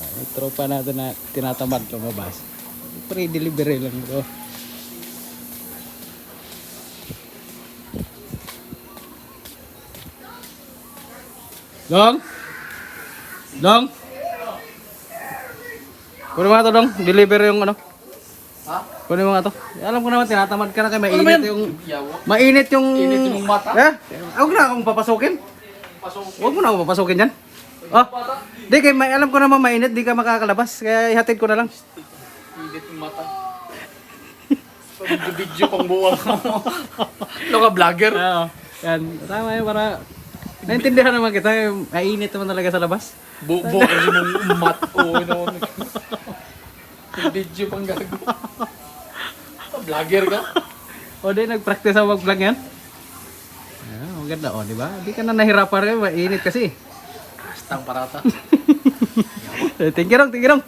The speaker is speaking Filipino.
May tropa natin na tinatamad lumabas. Free delivery lang ito. Dong? Dong? Kunin mo nga to, Dong. Deliver yung ano. Ha? Kunin mo nga to. Alam ko naman, tinatamad ka na kayo. Ano Mainit ba yan? yung... Yawa. Mainit yung... Init yung mata? Eh? Huwag na akong papasukin. Pasok. Huwag mo na akong papasukin dyan. Oh. Di kay alam ko naman mainit, di ka makakalabas. Kaya ihatid ko na lang. Init yung mata. Video pang buwang. Ano ka, vlogger? Oo. Yan. Tama yun para... Naintindihan naman kita. Mainit naman talaga sa labas. Buwang yung mat. Oo, naman. Video pang gago. Vlogger ka? O di, nag-practice ako mag-vlog yan. Ah, maganda. O, di ba? Di ka na nahirapan rin. Mainit kasi. Stang parata. Thank you, Rong. Thank you, Rong.